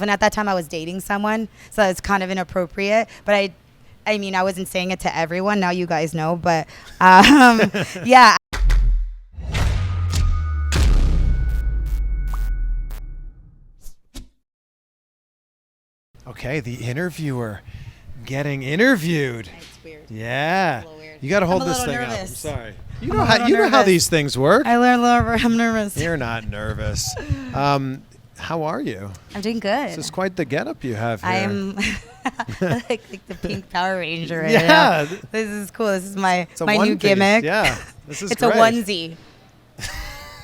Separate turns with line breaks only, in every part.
And at that time I was dating someone, so it's kind of inappropriate. But I mean, I wasn't saying it to everyone. Now you guys know, but yeah.
Okay, the interviewer getting interviewed.
It's weird.
Yeah.
It's a little weird.
You got to hold
I'm a
this
little
thing up. I'm
nervous.
sorry.
I'm
You
a
know
little
how
nervous.
these things work.
I learned a little. I'm nervous.
You're not nervous. How are you?
I'm doing good.
This is quite the getup you have here.
I'm like the pink Power Ranger right
Yeah.
now. This is cool. This is my
It's a
new
one-piece.
gimmick.
Yeah. This is
It's
great.
a onesie.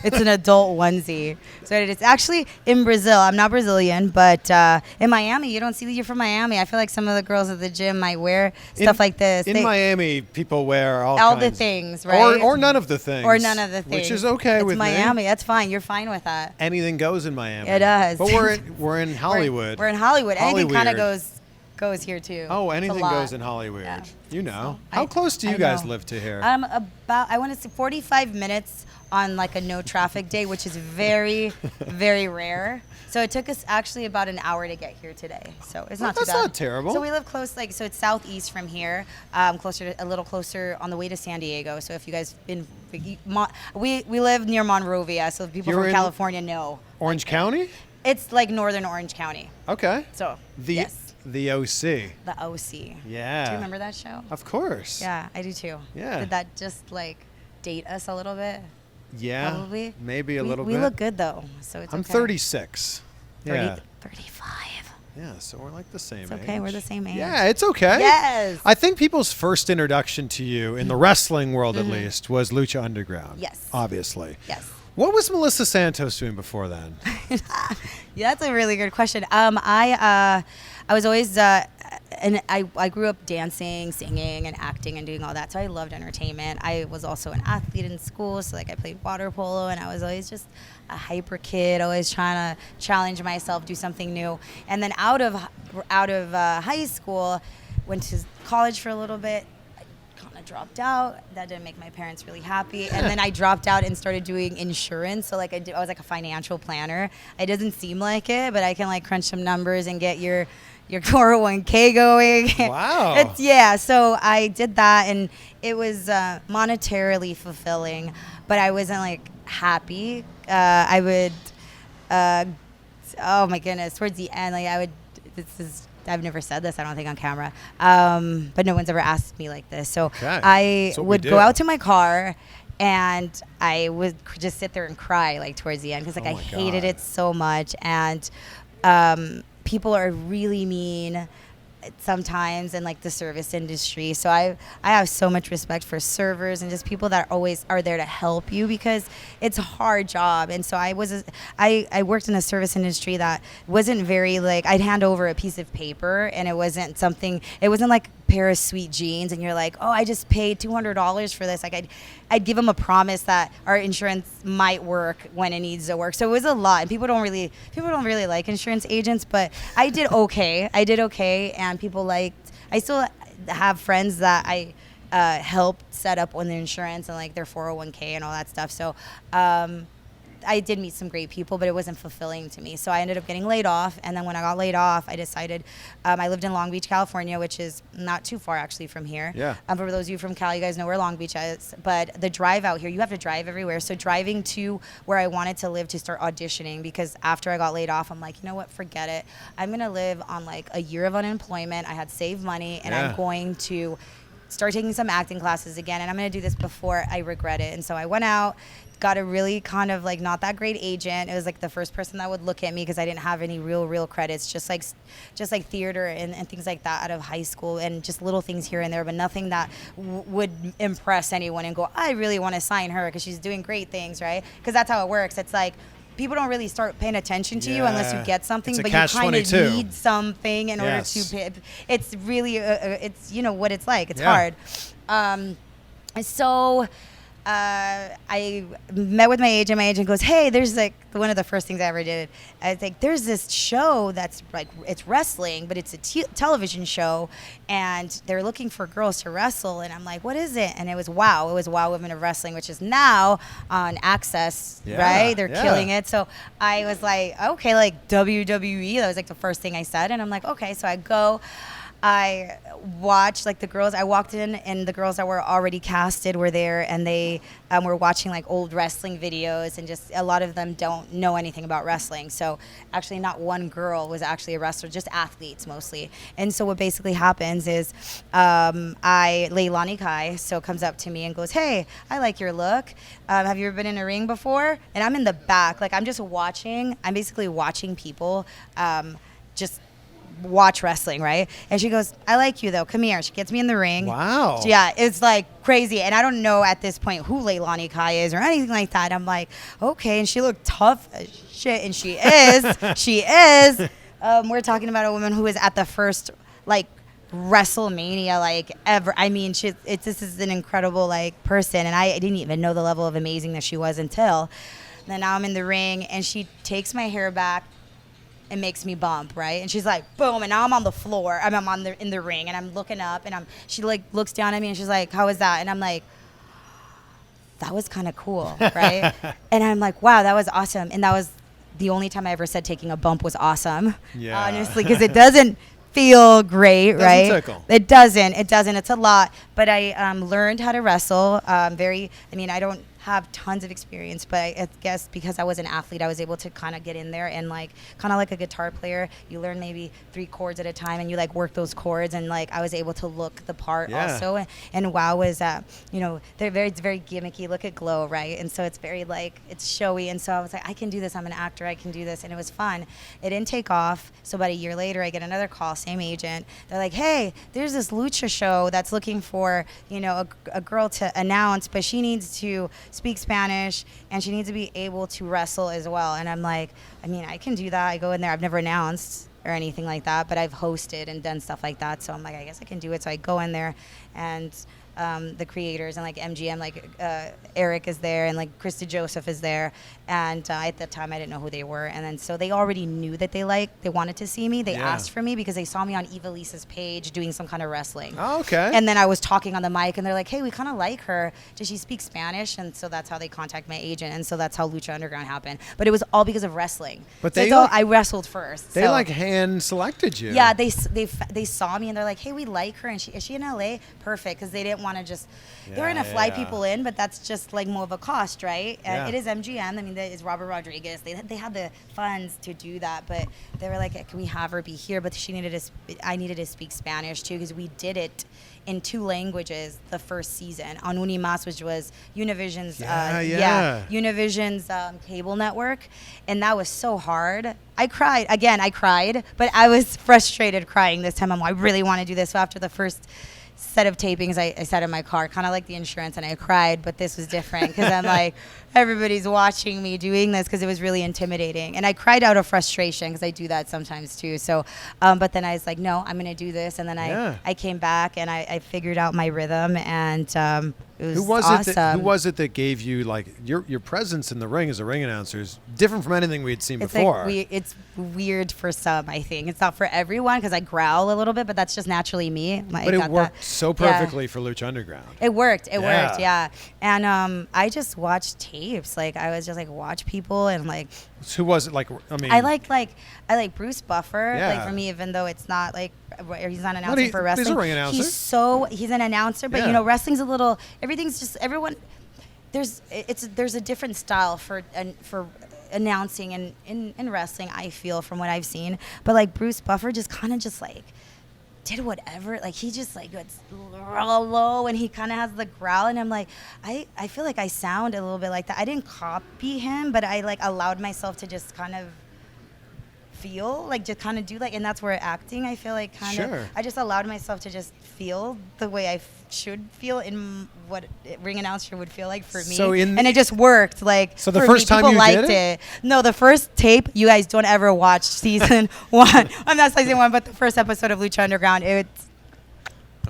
It's an adult onesie. So it's actually in Brazil. I'm not Brazilian, but in Miami, you don't see that you're from Miami. I feel like some of the girls at the gym might wear stuff like this.
In Miami, people wear all
the
kinds.
things, right?
Or none of the things.
Or none of the things.
Which is okay
it's
with
Miami.
me.
That's fine. You're fine with that.
Anything goes in Miami.
It does.
But we're in Hollywood.
We're in Hollywood. Anything kind of
Hollyweird.
goes here too.
Oh,
It's a
anything
lot.
goes in Hollywood.
Yeah.
You know.
So
How close do you
I
guys
know.
live to here?
I want to say 45 minutes on like a no traffic day, which is very, very rare. So it took us actually about an hour to get here today. So it's not too bad.
That's not terrible.
So we live close, so it's southeast from here, a little closer on the way to San Diego. So if you guys been, we live near Monrovia, so people
You're
from
in
California know.
Orange County?
It's like northern Orange County.
Okay.
So yes,
The OC.
the OC.
Yeah.
Do you remember that show?
Of course.
Yeah, I do too.
Yeah.
Did that just like date us a little bit?
Yeah.
Probably.
Maybe a little
we
bit.
We look good though, so it's
I'm
okay.
36.
30,
Yeah.
35.
Yeah, so we're like the same
It's
age.
okay, we're the same age.
Yeah, it's okay.
Yes.
I think people's first introduction to you, in the wrestling world at least, was Lucha Underground.
Yes.
Obviously.
Yes.
What was Melissa Santos doing before then?
Yeah, that's a really good question. I was always and I grew up dancing, singing, and acting and doing all that. So I loved entertainment. I was also an athlete in school, so like I played water polo, and I was always just a hyper kid, always trying to challenge myself, do something new. And then out of high school, went to college for a little bit. I dropped out. That didn't make my parents really happy. And then I dropped out and started doing insurance. So like I was like a financial planner. It doesn't seem like it, but I can like crunch some numbers and get your 401k going.
Wow.
So I did that, and it was monetarily fulfilling, but I wasn't like happy. I would, oh my goodness, towards the end, like I've never said this, I don't think, on camera, but no one's ever asked me like this. So
Okay.
I
That's what we
would
do.
go out to my car, and I would just sit there and cry like towards the end, because like
Oh
I
my
hated
God.
it so much. And people are really mean sometimes in like the service industry. So I have so much respect for servers and just people that always are there to help you, because it's a hard job. And so I worked in a service industry that wasn't very like, I'd hand over a piece of paper, and it wasn't like a pair of sweet jeans and you're like, oh, I just paid $200 for this. Like I'd give them a promise that our insurance might work when it needs to work. So it was a lot, and people don't really like insurance agents, but I did okay. And people liked. I still have friends that I helped set up on the insurance and like their 401k and all that stuff. So I did meet some great people, but it wasn't fulfilling to me. So I ended up getting laid off. And then when I got laid off, I decided, I lived in Long Beach, California, which is not too far actually from here.
Yeah.
For those of you from Cal, you guys know where Long Beach is. But the drive out here, you have to drive everywhere. So driving to where I wanted to live to start auditioning, because after I got laid off, I'm like, you know what, forget it. I'm going to live on like a year of unemployment. I had saved money, and
Yeah.
I'm going to start taking some acting classes again, and I'm going to do this before I regret it. And so I went out, got a really kind of like not that great agent. It was like the first person that would look at me, because I didn't have any real credits, just like theater and things like that out of high school, and just little things here and there, but nothing that would impress anyone and go, I really want to sign her because she's doing great things, right? Because that's how it works. It's like people don't really start paying attention to you unless you
Yeah.
get something,
It's a
but you kind of
catch-22.
need something in order
Yes.
to pay. It's really, it's, you know what it's like. It's
Yeah.
hard. So I met with my agent. My agent goes, "Hey, there's like one of the first things I ever did. I was like, there's this show that's like it's wrestling, but it's a television show, and they're looking for girls to wrestle." And I'm like, "What is it?" And it was WOW. It was WOW Women of Wrestling, which is now on Access, right? They're killing it. So I was like, okay, like WWE. That was like the first thing I said, and I'm like, okay. So I go. I watched like the girls. I walked in, and the girls that were already casted were there, and they were watching like old wrestling videos, and just a lot of them don't know anything about wrestling. So actually, not one girl was actually a wrestler, just athletes mostly. And so what basically happens is, Leilani Kai comes up to me and goes, "Hey, I like your look. Have you ever been in a ring before?" And I'm in the back, like I'm just watching. I'm basically watching people, just watch wrestling, right? And she goes, "I like you though. Come here." She gets me in the ring.
Wow.
Yeah, it's like crazy. And I don't know at this point who Leilani Kai is or anything like that. I'm like, okay. And she looked tough as shit. And she is. She is. We're talking about a woman who was at the first like WrestleMania like ever. I mean, this is an incredible like person. And I didn't even know the level of amazing that she was until then. Now I'm in the ring, and she takes my hair back and makes me bump, right? And she's like, boom, and now I'm on the floor. I'm in the ring, and I'm looking up, and she like looks down at me, and she's like, "How was that?" And I'm like, "That was kind of cool," right? And I'm like, "Wow, that was awesome." And that was the only time I ever said taking a bump was awesome. Yeah. Honestly, because it doesn't feel great, right?
Tickle.
It doesn't. It's a lot. But I learned how to wrestle. I don't have tons of experience, but I guess because I was an athlete, I was able to kind of get in there and like kind of like a guitar player, you learn maybe 3 chords at a time, and you like work those chords, and like I was able to look the part also. And WOW was they're it's very gimmicky. Look at Glow, right? And so it's very like it's showy, and so I was like, I can do this. I'm an actor. I can do this, and it was fun. It didn't take off. So about a year later, I get another call, same agent. They're like, "Hey, there's this lucha show that's looking for a girl to announce, but she needs to speak Spanish, and she needs to be able to wrestle as well." And I'm like, I mean, I can do that. I go in there. I've never announced or anything like that, but I've hosted and done stuff like that. So I'm like, I guess I can do it. So I go in there, and the creators and like MGM, like Eric is there, and like Krista Joseph is there. And at that time, I didn't know who they were. And then so they already knew that they wanted to see me. They asked for me because they saw me on Eva Lisa's page doing some kind of wrestling.
Oh, okay.
And then I was talking on the mic, and they're like, "Hey, we kind of like her. Does she speak Spanish?" And so that's how they contact my agent. And so that's how Lucha Underground happened. But it was all because of wrestling.
But
I wrestled first.
They like hand selected you.
Yeah, they saw me, and they're like, "Hey, we like her, and is she in LA? Perfect," because they didn't want to just they were gonna fly people in, but that's just like more of a cost, right? It is MGM. I mean, it's Robert Rodriguez. They had the funds to do that, but they were like, "Can we have her be here?" But I needed to speak Spanish too, because we did it in 2 languages the first season on Unimas, which was Univision's Univision's cable network, and that was so hard. I cried, but I was frustrated crying this time. I really want to do this. So after the first set of tapings, I sat in my car, kind of like the insurance, and I cried, but this was different because I'm like, everybody's watching me doing this, because it was really intimidating. And I cried out of frustration, because I do that sometimes too. So, but then I was like, no, I'm going to do this. And then I came back, and I figured out my rhythm, and it was awesome.
Who was it that gave you, like, your presence in the ring as a ring announcer is different from anything we had seen before.
It's weird for some, I think. It's not for everyone, because I growl a little bit, but that's just naturally me.
But it worked so perfectly for Lucha Underground.
It worked. It worked, yeah. And I just watched tapes. Like, I was just, like, watch people, and, like...
So who was it? Like, I mean...
I like Bruce Buffer. Yeah. Like, for me, even though it's not, like... He's not announcing for wrestling.
He's a ring announcer.
He's an announcer, but wrestling's a little. Everything's just everyone. There's a different style for announcing in wrestling. I feel from what I've seen, but like Bruce Buffer just kind of just like did whatever. Like he just like gets low, and he kind of has the growl, and I'm like, I feel like I sound a little bit like that. I didn't copy him, but I like allowed myself to just kind of feel like just kind of do like, and that's where acting I feel like kind of I just allowed myself to just feel the way I should feel in what ring announcer would feel like for me, and it just worked. Like,
so the first time you
liked
did it?
No, the first tape, you guys don't ever watch season 1. I'm not season 1, but the first episode of Lucha Underground, it's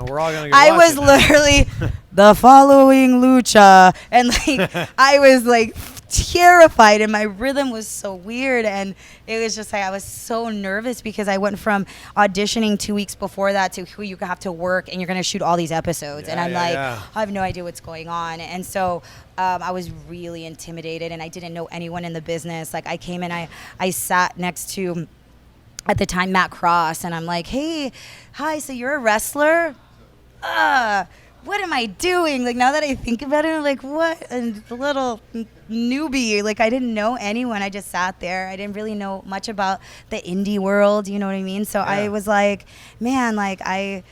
we're all gonna go
I
watch
was
it
literally the following lucha, and like I was like terrified, and my rhythm was so weird, and it was just like I was so nervous because I went from auditioning 2 weeks before that to who you have to work and you're going to shoot all these episodes, and I'm like, I have no idea what's going on. And so I was really intimidated, and I didn't know anyone in the business. Like I came in, I sat next to, at the time, Matt Cross, and I'm like, hey, hi, so you're a wrestler? What am I doing? Like, now that I think about it, I'm like, what? And a little newbie. Like, I didn't know anyone. I just sat there. I didn't really know much about the indie world. You know what I mean? So I was like, man, like, I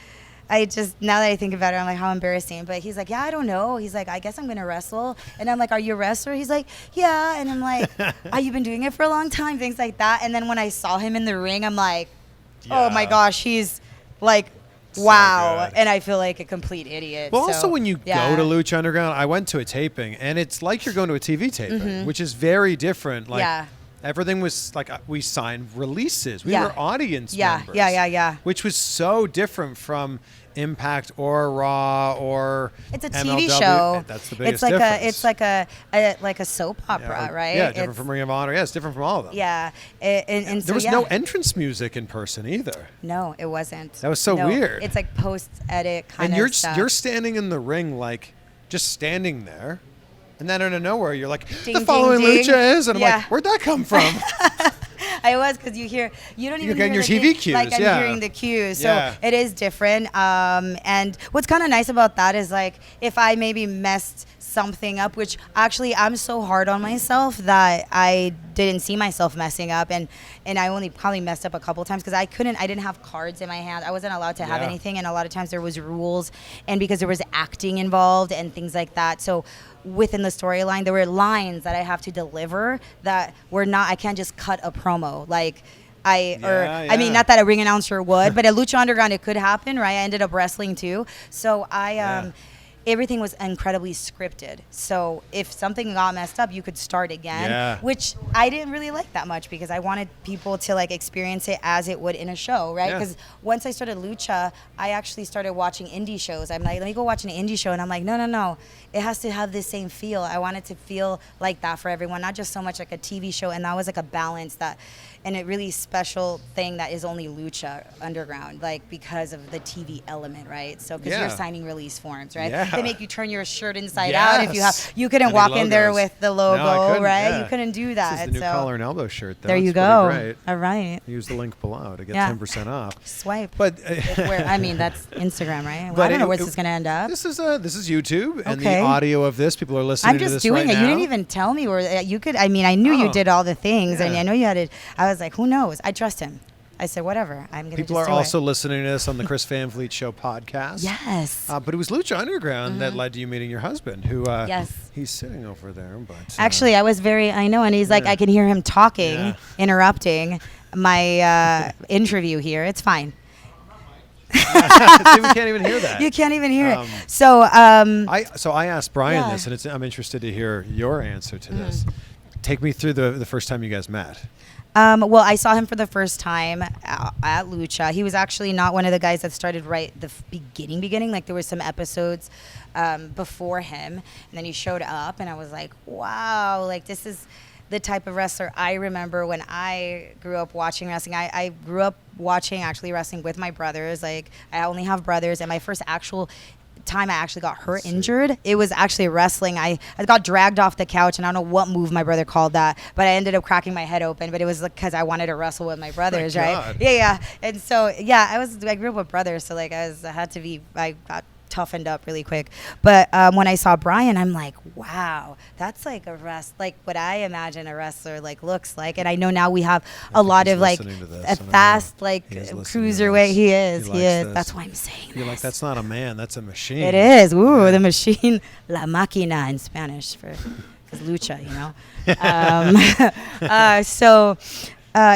just, now that I think about it, I'm like, how embarrassing. But he's like, yeah, I don't know. He's like, I guess I'm going to wrestle. And I'm like, are you a wrestler? He's like, yeah. And I'm like, oh, you've been doing it for a long time? Things like that. And then when I saw him in the ring, I'm like, oh, my gosh, he's like, wow. And I feel like a complete idiot.
Well, also when you go to Lucha Underground, I went to a taping, and it's like you're going to a TV taping, which is very different. Like, everything was like we signed releases. We were audience members. Which was so different from Impact or Raw or
it's a
MLW.
TV show.
That's the biggest
it's like
difference.
It's like a soap opera, right?
Yeah, different from Ring of Honor. Yeah, it's different from all of them.
Yeah, and
there was no entrance music in person either.
No, it wasn't.
That was so weird.
It's like post-edit kind of stuff.
And you're standing in the ring, like just standing there, and then out of nowhere you're like,
ding,
the following
ding,
lucha is, and I'm like, where'd that come from?
I was, because you don't even hear
your
the
TV cues.
Like I'm hearing the cues, so it is different. And what's kind of nice about that is like if I maybe messed something up, which actually I'm so hard on myself that I didn't see myself messing up, and I only probably messed up a couple times because I didn't have cards in my hand. I wasn't allowed to have anything, and a lot of times there was rules, and because there was acting involved and things like that. So within the storyline, there were lines that I have to deliver that were not, I can't just cut a promo. Like I mean, not that a ring announcer would, but at Lucha Underground it could happen, right? I ended up wrestling too. So everything was incredibly scripted. So if something got messed up, you could start again, which I didn't really like that much because I wanted people to like experience it as it would in a show, right? Because once I started Lucha, I actually started watching indie shows. I'm like, let me go watch an indie show. And I'm like, no. It has to have the same feel. I want it to feel like that for everyone, not just so much like a TV show. And that was like a balance and a really special thing that is only Lucha Underground, like because of the TV element, right? So because you're signing release forms, right? They make you turn your shirt inside out if you couldn't walk in there with the logo, right? You couldn't do that.
This is the new collar and elbow shirt, though.
There you go. Great. All right.
Use the link below to get 10% off.
Swipe.
But
I mean, that's Instagram, right? Well, I don't know where this is going to end up.
This is YouTube, and the audio of this, people are listening to this right now. I'm just doing
it. You didn't even tell me where you could. I mean, I knew you did all the things, and I know you had it. I was like, who knows? I trust him. I said, whatever. I'm going to do it.
People are also listening to this on the Chris Van Vliet Show podcast.
Yes.
But it was Lucha Underground that led to you meeting your husband, who he's sitting over there. But
actually, I know, and he's like, I can hear him talking, interrupting my interview here. It's fine.
We can't even hear that.
You can't even hear it. So
I asked Brian this, and I'm interested to hear your answer to this. Take me through the first time you guys met.
Well, I saw him for the first time at Lucha. He was actually not one of the guys that started right the beginning. Like there were some episodes before him, and then he showed up, and I was like, wow, like this is the type of wrestler I remember when I grew up watching wrestling. I grew up watching actually wrestling with my brothers. Like I only have brothers, and my first actual time I actually got hurt, injured, it was actually wrestling. I got dragged off the couch, and I don't know what move my brother called that, but I ended up cracking my head open. But it was because I wanted to wrestle with my brothers, right? Yeah. And so I grew up with brothers, so like I got toughened up really quick. But when I saw Brian, I'm like, wow, that's like like what I imagine a wrestler like looks like. And I know now we have a lot of like a fast like cruiserweight. He is. That's why I'm saying
You're like, that's not a man, that's a machine.
It is. Ooh, the machine, la máquina in Spanish because lucha, you know.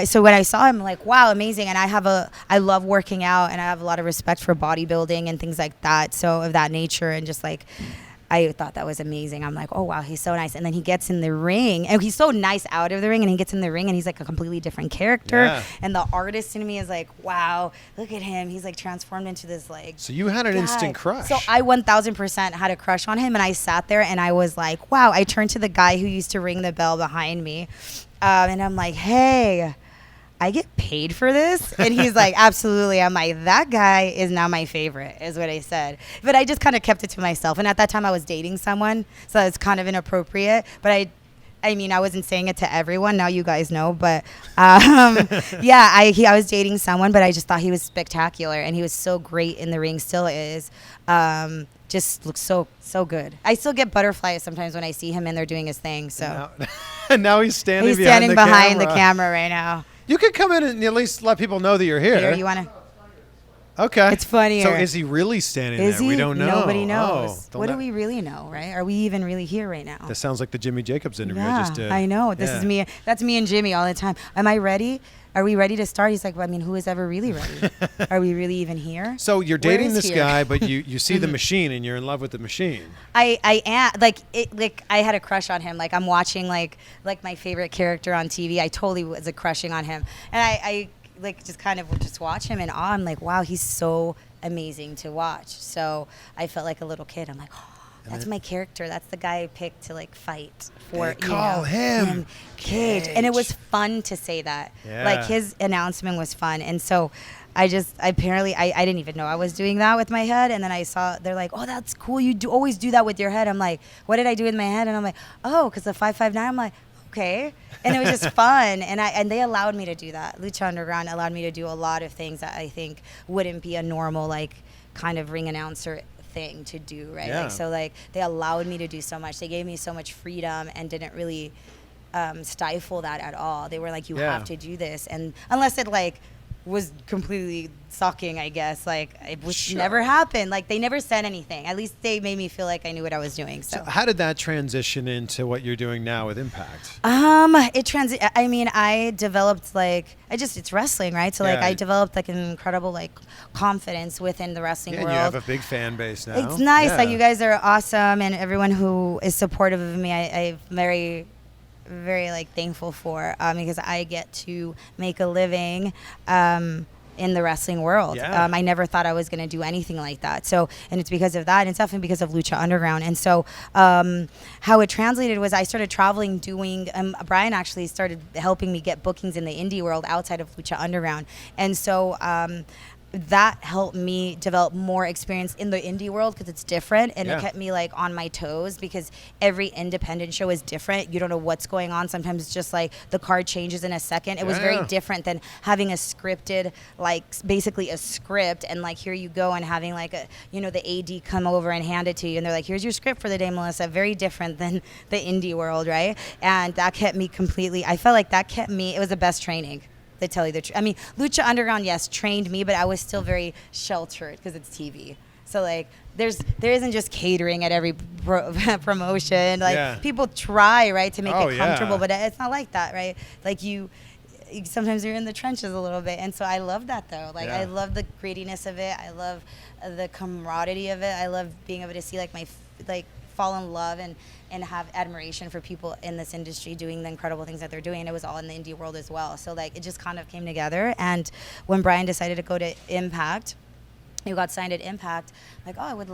So when I saw him, I'm like, wow, amazing. And I love working out, and I have a lot of respect for bodybuilding and things like that. So of that nature, and just like, I thought that was amazing. I'm like, oh wow, he's so nice. And then he gets in the ring, and he's so nice out of the ring, and he gets in the ring, and he's like a completely different character.
Yeah.
And the artist in me is like, wow, look at him. He's like transformed into this like.
So you had an instant crush.
So I 1000% had a crush on him, and I sat there and I was like, wow. I turned to the guy who used to ring the bell behind me, and I'm like, hey, I get paid for this? And he's like, absolutely. I'm like, that guy is now my favorite, is what I said. But I just kind of kept it to myself. And at that time I was dating someone, so it's kind of inappropriate. But I mean, I wasn't saying it to everyone. Now you guys know. But yeah, I was dating someone, but I just thought he was spectacular. And he was so great in the ring, still is. Just looks so good. I still get butterflies sometimes when I see him and they're doing his thing. So
and now he's standing
behind the camera right now.
You could come in and at least let people know that you're here.
Here, you want to?
Okay.
It's funnier.
So is he really standing
is
there?
He?
We don't know.
Nobody knows. What do we really know, right? Are we even really here right now?
That sounds like the Jimmy Jacobs interview
yeah,
I just did.
I know. This is me. That's me and Jimmy all the time. Am I ready? Are we ready to start? He's like, well, I mean, who is ever really ready? Are we really even here?
So you're dating this guy, but you see the machine and you're in love with the machine.
I am like I had a crush on him. Like I'm watching like my favorite character on TV. I totally was a crushing on him, and I like just kind of would just watch him in awe. I'm like, wow, he's so amazing to watch. So I felt like a little kid. I'm like, oh, that's my character. That's the guy I picked to like fight for.
Call him
Cage. And it was fun to say that.
Yeah.
Like his announcement was fun. And so I didn't even know I was doing that with my head. And then I saw, they're like, oh, that's cool. You always do that with your head. I'm like, what did I do with my head? And I'm like, oh, because the 559. I'm like, okay. And it was just fun. And they allowed me to do that. Lucha Underground allowed me to do a lot of things that I think wouldn't be a normal, like, kind of ring announcer thing to do, right?
Yeah.
Like, so, like, they allowed me to do so much. They gave me so much freedom and didn't really stifle that at all. They were like, you have to do this. And unless it, like, was completely sucking, I guess. Like, it was never happened. Like, they never said anything. At least they made me feel like I knew what I was doing. So
how did that transition into what you're doing now with Impact?
I mean, I developed it's wrestling, right? So like I developed like an incredible like confidence within the wrestling world.
You have a big fan base now.
It's nice. Like, you guys are awesome, and everyone who is supportive of me, I'm very, very like thankful for, because I get to make a living in the wrestling world.
Yeah.
I never thought I was going to do anything like that. So, and it's because of that, and it's definitely because of Lucha Underground. And so how it translated was I started traveling doing, Brian actually started helping me get bookings in the indie world outside of Lucha Underground. And so that helped me develop more experience in the indie world because it's different, and it kept me like on my toes because every independent show is different. You don't know what's going on. Sometimes it's just like the card changes in a second. It was very different than having a scripted, like basically a script, and like here you go, and having like a, you know, the AD come over and hand it to you and they're like, here's your script for the day, Melissa. Very different than the indie world, right? And that kept me completely, I felt like that kept me, it was the best training. To tell you the truth. I mean, Lucha Underground, yes, trained me, but I was still very sheltered because it's TV. So like, there isn't just catering at every promotion. Like people try, right, to make it comfortable, but it's not like that, right? Like sometimes you're in the trenches a little bit, and so I love that though. Like I love the grittiness of it. I love the camaraderie of it. I love being able to see like fall in love and have admiration for people in this industry doing the incredible things that they're doing. It was all in the indie world as well. So like it just kind of came together. And when Brian decided to go to Impact, he got signed at Impact, like, oh, I would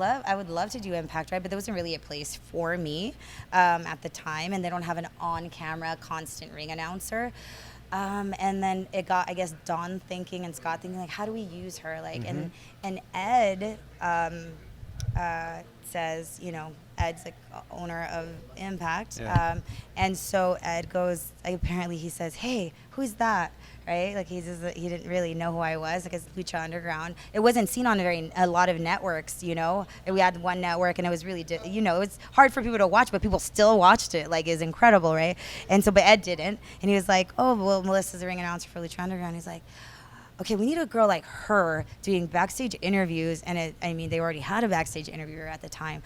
love to do Impact, right? But there wasn't really a place for me at the time, and they don't have an on-camera constant ring announcer. And then it got, I guess, Dawn thinking and Scott thinking, like, how do we use her? Like, and Ed says, you know, Ed's like owner of Impact, and so Ed goes. Apparently, he says, "Hey, who's that?" Right? Like he didn't really know who I was. Like it's Lucha Underground. It wasn't seen on a lot of networks. You know, and we had one network, and it was really, you know, it's hard for people to watch, but people still watched it. Like it's incredible, right? And so, but Ed didn't, and he was like, "Oh, well, Melissa's a ring announcer for Lucha Underground." He's like, okay, we need a girl like her doing backstage interviews. And they already had a backstage interviewer at the time.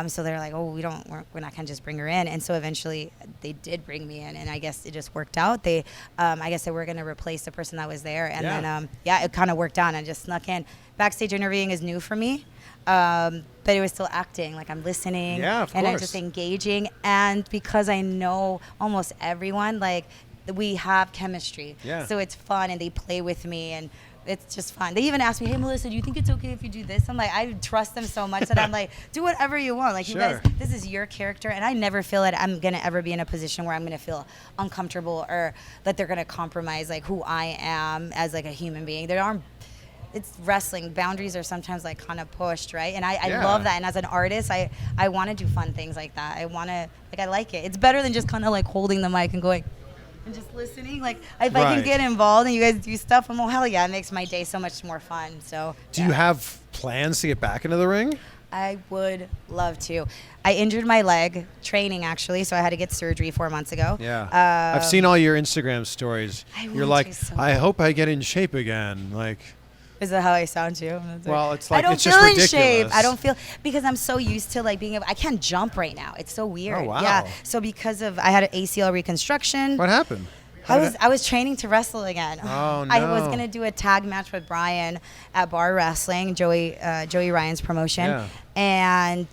So they're like, oh, we're not going to just bring her in. And so eventually they did bring me in, and I guess it just worked out. I guess they were going to replace the person that was there. And then, it kind of worked out, and I just snuck in. Backstage interviewing is new for me. But it was still acting, like I'm listening,
and
I'm just engaging. And because I know almost everyone, like we have chemistry, so it's fun, and they play with me, and it's just fun. They even ask me, hey, Melissa, do you think it's okay if you do this? I'm like, I trust them so much that I'm like, do whatever you want. Like, you guys, this is your character, and I never feel that I'm going to ever be in a position where I'm going to feel uncomfortable or that they're going to compromise, like, who I am as, like, a human being. It's wrestling. Boundaries are sometimes like kind of pushed, right? And I love that. And as an artist, I want to do fun things like that. I like it. It's better than just kind of like holding the mic and going and just listening. Like if I can get involved and you guys do stuff, I'm hell yeah, it makes my day so much more fun. So
do you have plans to get back into the ring?
I would love to. I injured my leg training, actually, so I had to get surgery 4 months ago.
Yeah. I've seen all your Instagram stories. You're like, I hope I get in shape again. Like,
is that how I sound to you?
Well, it's like,
I don't
it's
feel
just
in
ridiculous.
shape. I don't feel, because I'm so used to like being able, I can't jump right now. It's so weird.
Oh, wow.
Yeah. So because of, I had an ACL reconstruction.
What happened?
I was training to wrestle again.
Oh, no.
I was going to do a tag match with Brian at Bar Wrestling, Joey Ryan's promotion. Yeah. And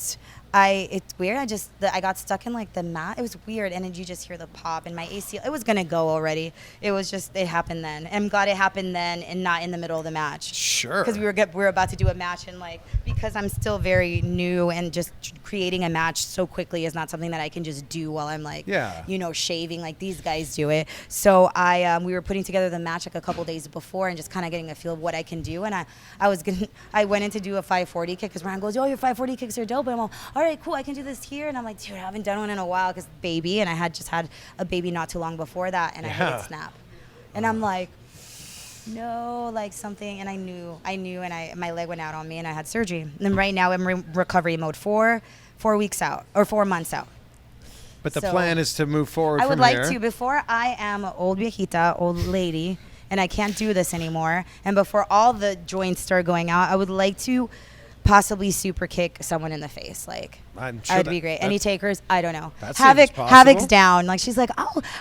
it's weird. I got stuck in like the mat. It was weird. And then you just hear the pop, and my ACL, it was going to go already. It was just, it happened then. And I'm glad it happened then and not in the middle of the match.
Sure.
Because we were about to do a match, and like, because I'm still very new, and just creating a match so quickly is not something that I can just do while I'm like, shaving like these guys do it. So we were putting together the match like a couple days before and just kind of getting a feel of what I can do. And I went in to do a 540 kick because Ryan goes, oh, your 540 kicks are dope. And I'm all right, cool, I can do this here. And I'm like, dude, I haven't done one in a while because baby, and I had just had a baby not too long before that, and I had it snap. And I'm like, no, like something, and I knew, and my leg went out on me, and I had surgery. And then right now I'm in recovery mode, 4 weeks out, or 4 months out.
But the plan is to move forward from here.
I would like to, before I am an old viejita, old lady, and I can't do this anymore, and before all the joints start going out, I would like to possibly super kick someone in the face. Like,
I'm sure
that'd be great. Any takers? I don't know.
Havoc's
down. Like, she's like,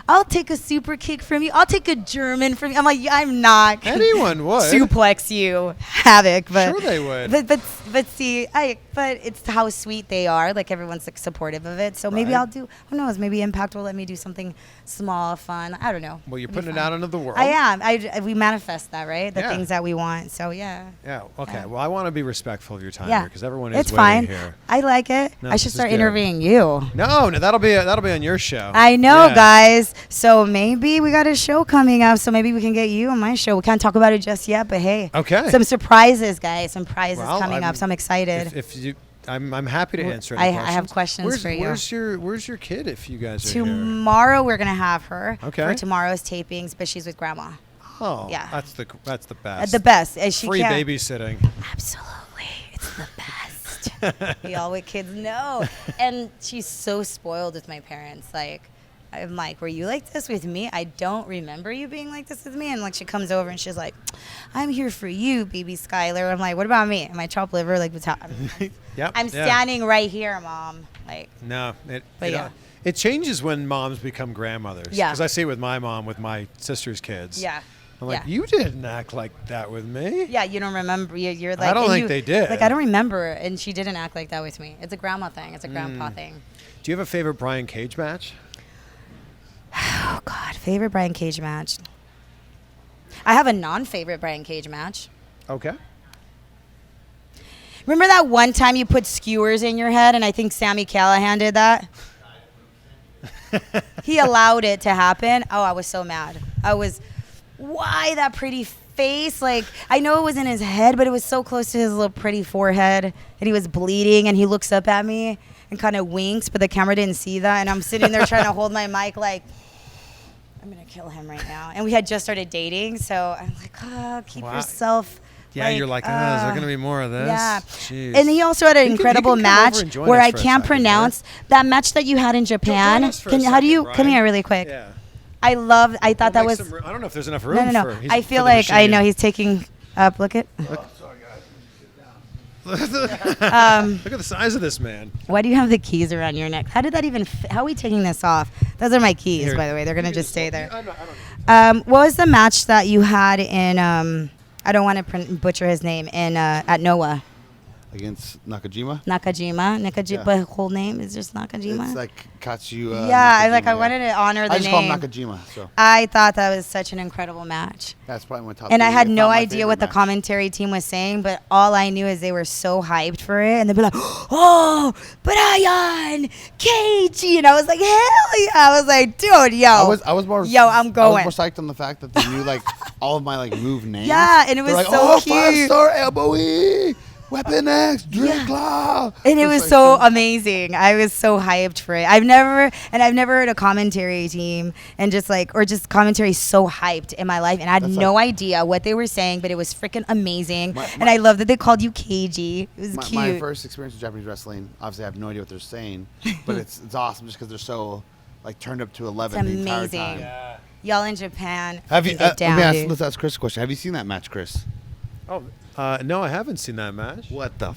I'll take a super kick from you. I'll take a German from you. I'm like, I'm not.
Anyone would
suplex you, Havoc. But
sure they would.
But see, but it's how sweet they are. Like, everyone's like supportive of it. So maybe I'll do. Who knows? Maybe Impact will let me do something small, fun. I don't know.
Well, you're putting it out into the world.
I am. We manifest that, right? The things that we want. So yeah.
Yeah. Okay. Yeah. Well, I want to be respectful of your time here, because everyone is
waiting
here.
I like it. I should start interviewing you.
No, that'll be on your show.
I know, guys. So maybe we got a show coming up. So maybe we can get you on my show. We can't talk about it just yet, but hey, some surprises, guys. Some prizes coming up. So I'm excited.
I'm happy to answer any questions.
I have questions for you.
Where's your kid if you guys are
Tomorrow we're gonna have her for tomorrow's tapings, but she's with grandma.
Oh, yeah. That's the best.
The best.
Free babysitting.
Absolutely, it's the best. We all with kids know. And she's so spoiled with my parents. Like, I'm like, were you like this with me? I don't remember you being like this with me. And like, she comes over and she's like, I'm here for you, baby Skylar. I'm like, what about me? Am I chopped liver? Like, I'm standing right here, Mom. Like,
no, it changes when moms become grandmothers. Yeah, because I see it with my mom, with my sister's kids.
Yeah.
I'm like, you didn't act like that with me.
Yeah, you don't remember. You're like,
I don't think they did.
Like, I don't remember, and she didn't act like that with me. It's a grandma thing. It's a grandpa thing.
Do you have a favorite Brian Cage match?
Oh, God. Favorite Brian Cage match? I have a non-favorite Brian Cage match.
Okay.
Remember that one time you put skewers in your head, and I think Sami Callihan did that? He allowed it to happen. Oh, I was so mad. Why that pretty face? Like, I know it was in his head, but it was so close to his little pretty forehead, and he was bleeding, and he looks up at me and kind of winks, but the camera didn't see that, and I'm sitting there trying to hold my mic like, I'm going to kill him right now. And we had just started dating, so I'm like, keep yourself.
Yeah, like, you're like, is there going to be more of this?
Yeah.
Jeez.
And he also had an incredible match where I can't pronounce that match that you had in Japan. Come here really quick.
Yeah.
I thought that was.
I don't know if there's enough room.
No. I feel like I know he's taking up. Look at.
Look at the size of this man.
Why do you have the keys around your neck? How did that even? How are we taking this off? Those are my keys, by the way. They're gonna just stay there. What was the match that you had in? I don't want to butcher his name in at Noah.
Against Nakajima?
Nakajima, but whole name is just Nakajima?
It's like Katsu.
Yeah, I wanted to honor the name.
I just call him Nakajima. So
I thought that was such an incredible match.
That's probably my top.
And I had no idea what the commentary team was saying, but all I knew is they were so hyped for it, and they'd be like, "Oh, Brian, KG," and I was like, "Hell yeah!" I was like, "Dude, yo."
I was more.
Yo, I'm going.
I was more psyched on the fact that they knew like all of my like move names.
Yeah, and it was
like,
so cute.
5-star elbow. Weapon X, Drink Claw.
And it was so amazing. I was so hyped for it. I've never heard a commentary team and just commentary so hyped in my life. And I had no idea what they were saying, but it was freaking amazing. And I love that they called you KG. It was cute.
My first experience with Japanese wrestling, obviously I have no idea what they're saying, but it's awesome just because they're so like turned up to 11 the entire time.
Yeah. Y'all in Japan.
Have you? Let's ask Chris a question. Have you seen that match, Chris?
Oh. No, I haven't seen that match.
What the?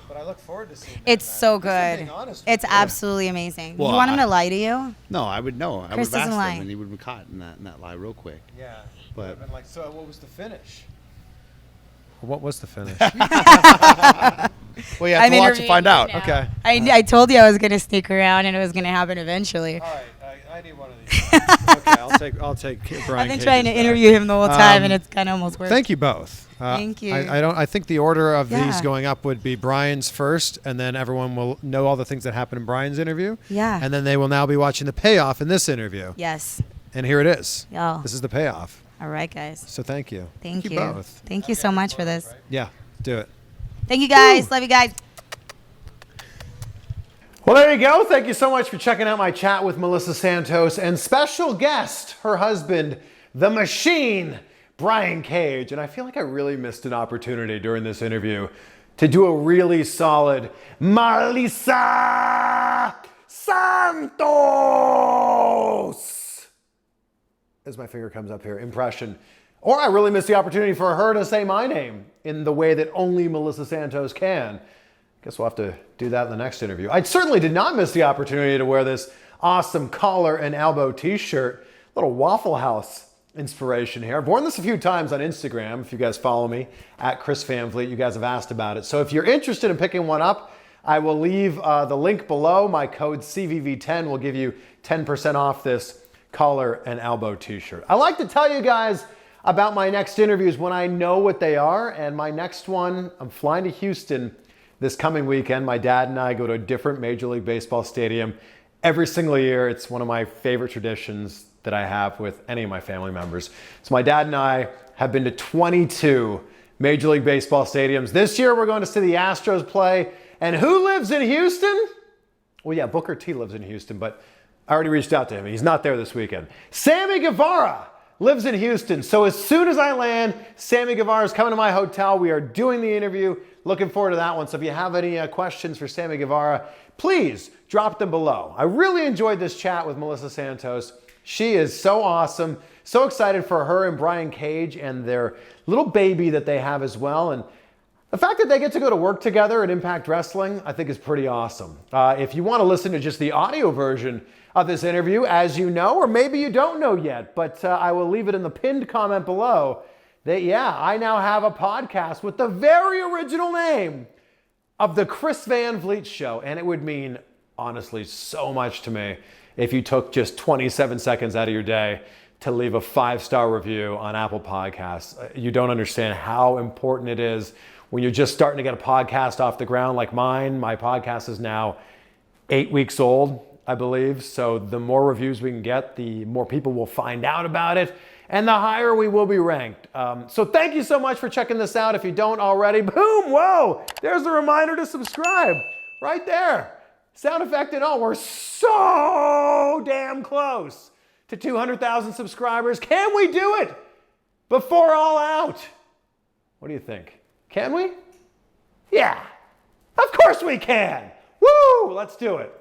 But I look forward to seeing.
It's so good. It's absolutely amazing.
Well,
you want him to lie to you?
No, I would know. I would
Chris
have asked
doesn't lie.
him, and he would have been caught in that lie real quick.
Yeah,
but
been like, so what was the finish? What was the finish?
Well, you have to watch to find out.
Okay.
I told you I was gonna sneak around, and it was gonna happen eventually.
All right, I need one of these. Okay, I'll take Brian.
I've been trying to interview him the whole time, and it's kind of almost worked.
Thank you both.
Thank you.
I think the order of these going up would be Brian's first, and then everyone will know all the things that happened in Brian's interview.
Yeah.
And then they will now be watching the payoff in this interview.
Yes.
And here it is.
Yo.
This is the payoff.
All right, guys.
So thank you.
Thank you
both.
Thank you so much for this.
Yeah, do it.
Thank you, guys. Love you guys.
Well, there you go. Thank you so much for checking out my chat with Melissa Santos and special guest, her husband, the Machine, Brian Cage. And I feel like I really missed an opportunity during this interview to do a really solid Melissa Santos, as my finger comes up here, impression. Or I really missed the opportunity for her to say my name in the way that only Melissa Santos can. Guess we'll have to do that in the next interview. I certainly did not miss the opportunity to wear this awesome collar and elbow t-shirt. Little Waffle House inspiration here. I've worn this a few times on Instagram. If you guys follow me, at Chris Van Vliet, you guys have asked about it. So if you're interested in picking one up, I will leave the link below. My code CVV10 will give you 10% off this collar and elbow t-shirt. I like to tell you guys about my next interviews when I know what they are. And my next one, I'm flying to Houston this coming weekend. My dad and I go to a different Major League Baseball stadium every single year. It's one of my favorite traditions that I have with any of my family members. So my dad and I have been to 22 Major League Baseball stadiums. This year we're going to see the Astros play. And who lives in Houston? Well, yeah, Booker T lives in Houston, but I already reached out to him. He's not there this weekend. Sammy Guevara lives in Houston. So as soon as I land, Sammy Guevara is coming to my hotel. We are doing the interview. Looking forward to that one. So if you have any questions for Sammy Guevara, please drop them below. I really enjoyed this chat with Melissa Santos. She is so awesome. So excited for her and Brian Cage and their little baby that they have as well. And the fact that they get to go to work together at Impact Wrestling, I think is pretty awesome. If you want to listen to just the audio version of this interview, as you know, or maybe you don't know yet, but I will leave it in the pinned comment below, that, yeah, I now have a podcast with the very original name of The Chris Van Vliet Show. And it would mean, honestly, so much to me if you took just 27 seconds out of your day to leave a 5-star review on Apple Podcasts. You don't understand how important it is when you're just starting to get a podcast off the ground like mine. My podcast is now 8 weeks old, I believe. So the more reviews we can get, the more people will find out about it, and the higher we will be ranked. So thank you so much for checking this out. If you don't already, boom, whoa, there's a reminder to subscribe right there. Sound effect and all. We're so damn close to 200,000 subscribers. Can we do it before All Out? What do you think? Can we? Yeah, of course we can. Woo, let's do it.